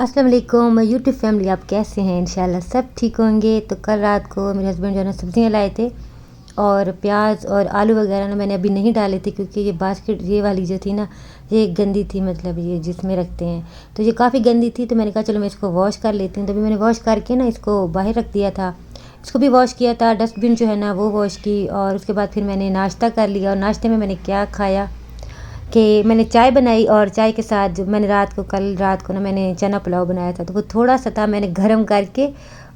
अस्सलाम वालेकुम YouTube family, आप कैसे हैं? इंशाल्लाह सब ठीक होंगे। तो कल रात को मेरे हस्बैंड जो है ना सब्ज़ियाँ लाए थे और प्याज और आलू वगैरह ना मैंने अभी नहीं डाले थे, क्योंकि ये बास्केट ये वाली जो थी ना ये गंदी थी, मतलब ये जिसमें रखते हैं तो ये काफ़ी गंदी थी। तो मैंने कहा चलो मैं इसको वॉश कर लेती हूँ। तो अभी मैंने वॉश करके ना इसको बाहर रख दिया था, इसको भी वॉश किया था, डस्टबिन जो है ना वो वॉश की। और उसके बाद फिर मैंने नाश्ता कर लिया। और नाश्ते में मैंने क्या खाया कि मैंने चाय बनाई, और चाय के साथ जो मैंने कल रात को ना मैंने चना पुलाव बनाया था, तो वो थोड़ा सा था मैंने गर्म करके,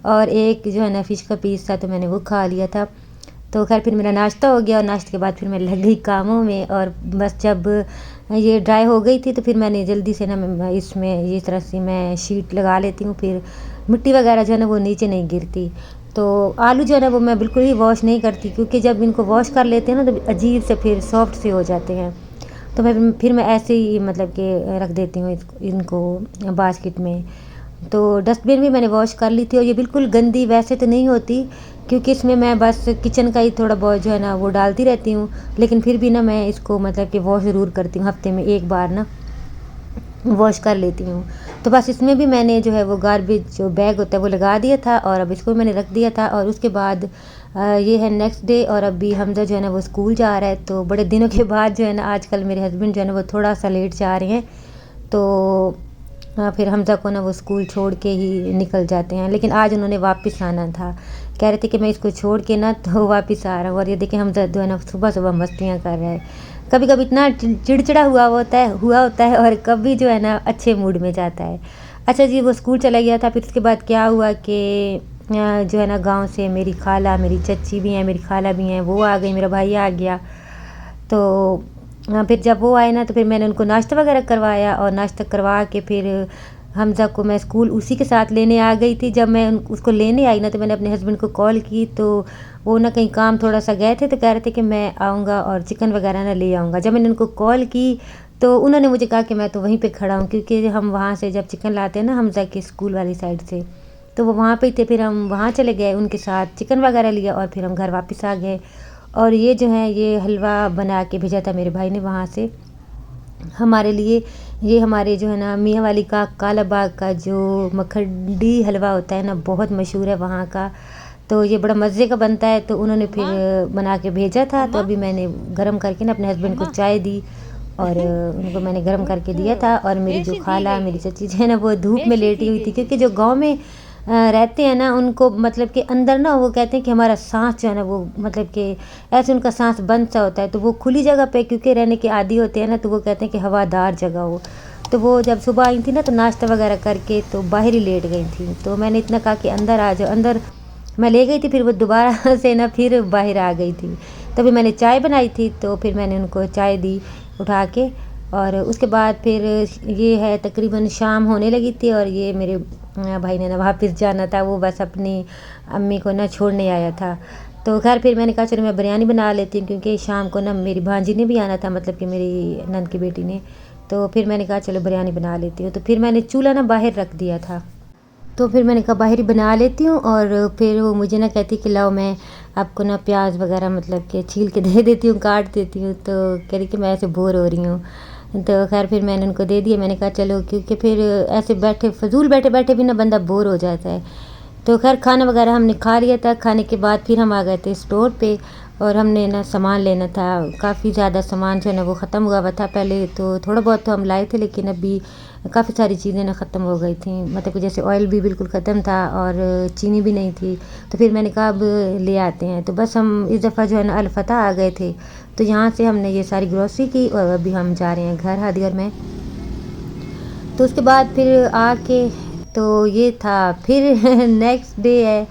और एक जो है ना फ़िश का पीस था तो मैंने वो खा लिया था। तो खैर फिर मेरा नाश्ता हो गया, और नाश्ते के बाद फिर मैं लग गई कामों में। और बस जब ये ड्राई हो गई थी तो फिर मैंने जल्दी से ना मैं इसमें इस तरह से मैं शीट लगा लेती हूँ, फिर मिट्टी वगैरह जो है ना वो नीचे नहीं गिरती। तो आलू जो है ना वो मैं बिल्कुल ही वॉश नहीं करती, क्योंकि जब इनको वॉश कर लेते हैं ना तो अजीब से फिर सॉफ्ट से हो जाते हैं। तो फिर मैं ऐसे ही मतलब कि रख देती हूँ इनको बास्केट में। तो डस्टबिन भी मैंने वॉश कर ली थी, और ये बिल्कुल गंदी वैसे तो नहीं होती, क्योंकि इसमें मैं बस किचन का ही थोड़ा बहुत जो है ना वो डालती रहती हूँ। लेकिन फिर भी ना मैं इसको मतलब कि वॉश ज़रूर करती हूँ, हफ्ते में एक बार ना वॉश कर लेती हूँ। तो बस इसमें भी मैंने जो है वो गार्बेज जो बैग होता है वो लगा दिया था, और अब इसको मैंने रख दिया था। और उसके बाद ये है नेक्स्ट डे, और अभी हमजा जो है ना वो स्कूल जा रहा है। तो बड़े दिनों के बाद जो है ना आजकल मेरे हस्बैंड जो है ना वो थोड़ा सा लेट जा रहे हैं। तो फिर हमजा को ना वो स्कूल छोड़ के ही निकल जाते हैं, लेकिन आज उन्होंने वापस आना था। कह रहे थे कि मैं इसको छोड़ के ना तो वापस आ रहा हूँ। और ये देखिए हमजा जो है ना सुबह सुबह मस्तियाँ कर रहा है। कभी कभी इतना चिड़चिड़ा हुआ होता है, और कभी जो है ना अच्छे मूड में जाता है। अच्छा जी, वो स्कूल चला गया था। फिर उसके बाद क्या हुआ कि जो है ना गांव से मेरी खाला, मेरी चच्ची भी हैं, मेरी खाला भी हैं, वो आ गई, मेरा भाई आ गया। तो फिर जब वो आए ना तो फिर मैंने उनको नाश्ता वगैरह करवाया, और नाश्ता करवा के फिर हमजा को मैं स्कूल उसी के साथ लेने आ गई थी। जब मैं उसको लेने आई ना तो मैंने अपने हस्बैंड को कॉल की, तो वो ना कहीं काम थोड़ा सा गए थे, तो कह रहे थे कि मैं आऊँगा और चिकन वगैरह ना ले आऊँगा। जब मैंने उनको कॉल की तो उन्होंने मुझे कहा कि मैं तो वहीं पे खड़ा हूँ, क्योंकि हम वहाँ से जब चिकन लाते हैं ना हमजा के स्कूल वाली साइड से, तो वो वहाँ पे ही थे। फिर हम वहाँ चले गए, उनके साथ चिकन वगैरह लिया, और फिर हम घर वापस आ गए। और ये जो है ये हलवा बना के भेजा था मेरे भाई ने वहाँ से हमारे लिए। ये हमारे जो है ना मियाँ वाली का काला बाग का जो मखडी हलवा होता है ना, बहुत मशहूर है वहाँ का। तो ये बड़ा मज़े का बनता है, तो उन्होंने फिर बना के भेजा था। तो अभी मैंने गर्म करके ना अपने हस्बैंड को चाय दी, और उनको मैंने गर्म करके दिया था। और मेरी जो खाला, मेरी चची जो है ना वो धूप में लेटी हुई थी, क्योंकि जो गांव में रहते हैं ना उनको मतलब कि अंदर ना वो कहते हैं कि हमारा सांस जो है ना वो मतलब कि ऐसे उनका सांस बंद सा होता है। तो वो खुली जगह पे क्योंकि रहने के आदी होते हैं ना, तो वो कहते हैं कि हवादार जगह हो। तो वो जब सुबह आई थी ना तो नाश्ता वगैरह करके तो बाहर ही लेट गई थी। तो मैंने इतना कहा कि अंदर आ जाओ, अंदर मैं ले गई थी, फिर वो दोबारा से ना फिर बाहर आ गई थी। तभी मैंने चाय बनाई थी, तो फिर मैंने उनको चाय दी उठा के। और उसके बाद फिर ये है तकरीबन शाम होने लगी थी, और ये मेरे भाई ने ना वापस जाना था, वो बस अपनी अम्मी को ना छोड़ने आया था। तो खैर फिर मैंने कहा चलो मैं बिरयानी बना लेती हूँ, क्योंकि शाम को ना मेरी भांजी ने भी आना था, मतलब कि मेरी नंद की बेटी ने। तो फिर मैंने कहा चलो बिरयानी बना लेती हूँ। तो फिर मैंने चूल्हा ना बाहर रख दिया था, तो फिर मैंने कहा बाहर ही बना लेती हूँ। और फिर वो मुझे ना कहती कि लाओ मैं आपको ना प्याज वगैरह मतलब कि छील के दे देती हूँ, काट देती हूँ। तो कह रही कि मैं ऐसे बोर हो रही हूँ। तो खैर फिर मैंने उनको दे दिया। मैंने कहा चलो, क्योंकि फिर ऐसे बैठे फजूल बैठे बैठे भी ना बंदा बोर हो जाता है। तो खैर खाना वगैरह हमने खा लिया था। खाने के बाद फिर हम आ गए थे स्टोर पे, और हमने ना सामान लेना था। काफ़ी ज़्यादा सामान जो है ना वो ख़त्म हुआ था। पहले तो थोड़ा बहुत तो हम लाए थे, लेकिन अभी काफ़ी सारी चीज़ें ना ख़त्म हो गई थी, मतलब कि जैसे ऑयल भी बिल्कुल ख़त्म था, और चीनी भी नहीं थी। तो फिर मैंने कहा अब ले आते हैं। तो बस हम इस दफ़ा जो है ना अलफता आ गए थे, तो यहाँ से हमने ये सारी ग्रॉसरी की, और अभी हम जा रहे हैं घर हादियर में। तो उसके बाद फिर आके तो ये था फिर नेक्स्ट डे है।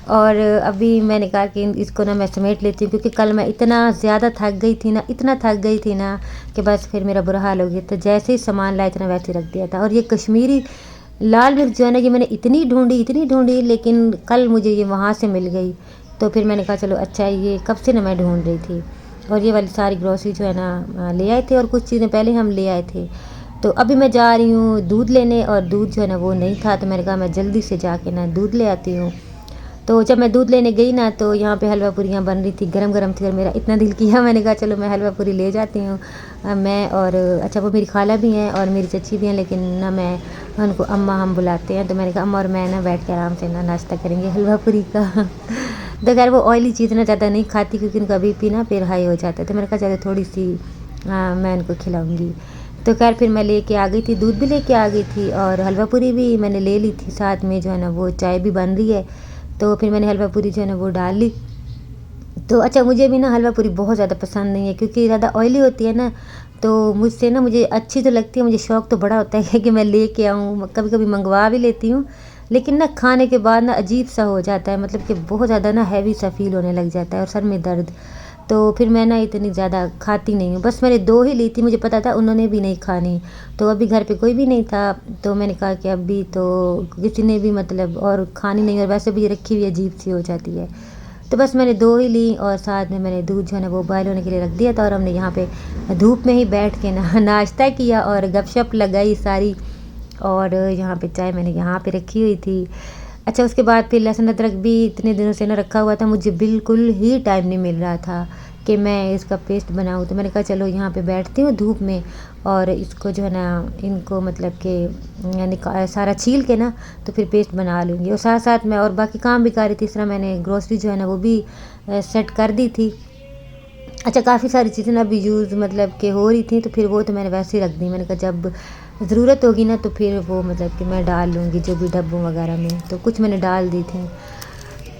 और अभी मैंने कहा कि इसको ना मैं समेट लेती हूँ, क्योंकि कल मैं इतना ज़्यादा थक गई थी ना, इतना थक गई थी ना कि बस फिर मेरा बुरा हाल हो गया। तो जैसे ही सामान लाया इतना वैसे ही रख दिया था। और ये कश्मीरी लाल मिर्च जो है ना ये मैंने इतनी ढूंढी, लेकिन कल मुझे ये वहाँ से मिल गई। तो फिर मैंने कहा चलो अच्छा है, ये कब से ना मैं ढूंढ रही थी। और ये वाली सारी ग्रॉसरी जो है ना ले आए थे, और कुछ चीज़ें पहले हम ले आए थे। तो अभी मैं जा रही हूँ दूध लेने, और दूध जो है ना वो नहीं था, तो मैंने कहा मैं जल्दी से जाके ना दूध ले आती हूँ। तो जब मैं दूध लेने गई ना तो यहाँ पे हलवा पूरियाँ बन रही थी, गरम गरम थी और मेरा इतना दिल किया, मैंने कहा चलो मैं हलवा पूरी ले जाती हूँ। मैं और अच्छा वो मेरी खाला भी हैं और मेरी चची भी हैं, लेकिन ना मैं उनको अम्मा हम बुलाते हैं, तो मैंने कहा अम्मा और मैं ना बैठ के आराम से ना नाश्ता करेंगे हलवा पूरी का। तो खैर वो ऑयली चीज़ ना ज़्यादा नहीं खाती क्योंकि उनका बीपी ना फिर हाई हो जाता है, तो मैंने कहा चलो थोड़ी सी मैं उनको खिलाऊँगी। तो खैर फिर मैं लेके आ गई थी, दूध भी लेके आ गई थी और हलवा पूरी भी मैंने ले ली थी, साथ में जो है ना वो चाय भी बन रही है। तो फिर मैंने हलवा पूरी जो है ना वो डाल ली। तो अच्छा मुझे भी ना हलवा पूरी बहुत ज़्यादा पसंद नहीं है क्योंकि ज़्यादा ऑयली होती है ना, तो मुझसे ना मुझे अच्छी तो लगती है, मुझे शौक़ तो बड़ा होता है कि मैं लेके आऊँ, कभी कभी मंगवा भी लेती हूँ, लेकिन ना खाने के बाद ना अजीब सा हो जाता है, मतलब कि बहुत ज़्यादा ना हैवी सा फील होने लग जाता है और सर में दर्द। तो फिर मैं ना इतनी ज़्यादा खाती नहीं हूँ, बस मैंने 2 ही ली थी, मुझे पता था उन्होंने भी नहीं खानी, तो अभी घर पे कोई भी नहीं था, तो मैंने कहा कि अभी तो किसी ने भी मतलब और खानी नहीं, और वैसे भी ये रखी हुई अजीब सी हो जाती है। तो बस मैंने 2 ही ली और साथ में मैंने दूध जो है ना वो बॉयल होने के लिए रख दिया था और हमने यहाँ पे धूप में ही बैठ के ना नाश्ता किया और गपशप लगाई सारी, और यहाँ पे चाय मैंने यहाँ पे रखी हुई थी। अच्छा उसके बाद फिर लहसुन अदरक भी इतने दिनों से ना रखा हुआ था, मुझे बिल्कुल ही टाइम नहीं मिल रहा था कि मैं इसका पेस्ट बनाऊँ, तो मैंने कहा चलो यहाँ पे बैठती हूँ धूप में और इसको जो है ना इनको मतलब कि सारा छील के ना तो फिर पेस्ट बना लूँगी, और साथ साथ मैं और बाकी काम भी कर रही थी। इस तरह मैंने ग्रोसरी जो है ना वो भी सेट कर दी थी। अच्छा काफ़ी सारी चीज़ें ना अभी यूज़ मतलब कि हो रही थी, तो फिर वो तो मैंने वैसे ही रख दी, मैंने कहा जब ज़रूरत होगी ना तो फिर वो मतलब कि मैं डाल लूँगी जो भी डब्बों वगैरह में, तो कुछ मैंने डाल दी थी।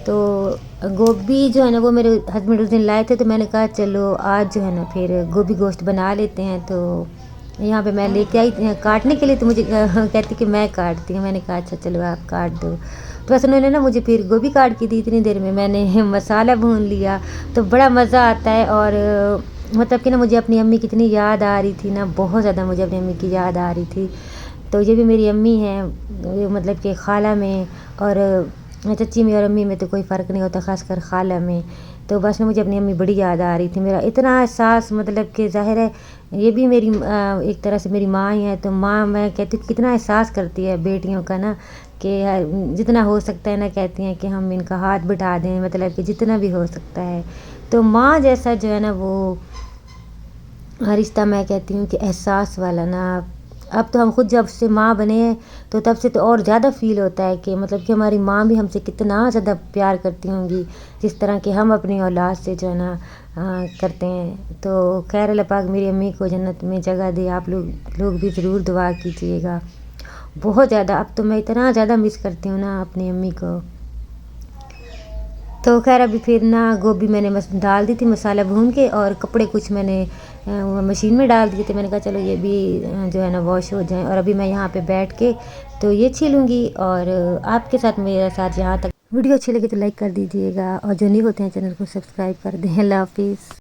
तो गोभी जो है ना वो मेरे हस्बैंड उस दिन लाए थे, तो मैंने कहा चलो आज जो है ना फिर गोभी गोश्त बना लेते हैं। तो यहाँ पे मैं लेके आई काटने के लिए, तो मुझे कहती कि मैं काटती हूँ, मैंने कहा अच्छा चलो आप काट दो। तो बस उन्होंने ना मुझे फिर गोभी काट के दी, इतनी देर में मैंने मसाला भून लिया, तो बड़ा मज़ा आता है। और मतलब कि ना मुझे अपनी अम्मी की इतनी याद आ रही थी ना, बहुत ज़्यादा मुझे अपनी अम्मी की याद आ रही थी। तो ये भी मेरी अम्मी हैं, मतलब कि खाला में और चच्ची में और अम्मी में तो कोई फ़र्क नहीं होता, ख़ासकर खाला में। तो बस ना मुझे अपनी अम्मी बड़ी याद आ रही थी, मेरा इतना एहसास मतलब कि ज़ाहिर है ये भी मेरी एक तरह से मेरी माँ ही है, तो माँ मैं कहती हूँ कितना एहसास करती है बेटियों का ना, कि जितना हो सकता है ना कहती हैं कि हम इनका हाथ बिठा दें, मतलब कि जितना भी हो सकता है। तो माँ जैसा जो है ना वो रिश्ता मैं कहती हूँ कि एहसास वाला ना, अब तो हम खुद जब से माँ बने हैं तो तब से तो और ज़्यादा फ़ील होता है कि मतलब कि हमारी माँ भी हमसे कितना ज़्यादा प्यार करती होंगी, जिस तरह कि हम अपनी औलाद से जो है ना करते हैं। तो खैर अल्लाह पाक मेरी अम्मी को जन्नत में जगह दे, आप लोग भी ज़रूर दुआ कीजिएगा। बहुत ज़्यादा अब तो मैं इतना ज़्यादा मिस करती हूँ ना अपनी अम्मी को। तो खैर अभी फिर ना गोभी मैंने बस डाल दी थी मसाला भून के, और कपड़े कुछ मैंने मशीन में डाल दिए थे, मैंने कहा चलो ये भी जो है ना वॉश हो जाएं। और अभी मैं यहाँ पे बैठ के तो ये छीलूँगी, और आपके साथ मेरा साथ यहाँ तक। वीडियो अच्छी लगी तो लाइक कर दीजिएगा, और जो नहीं होते हैं चैनल को सब्सक्राइब कर दें। अल्लाह हाफिज़।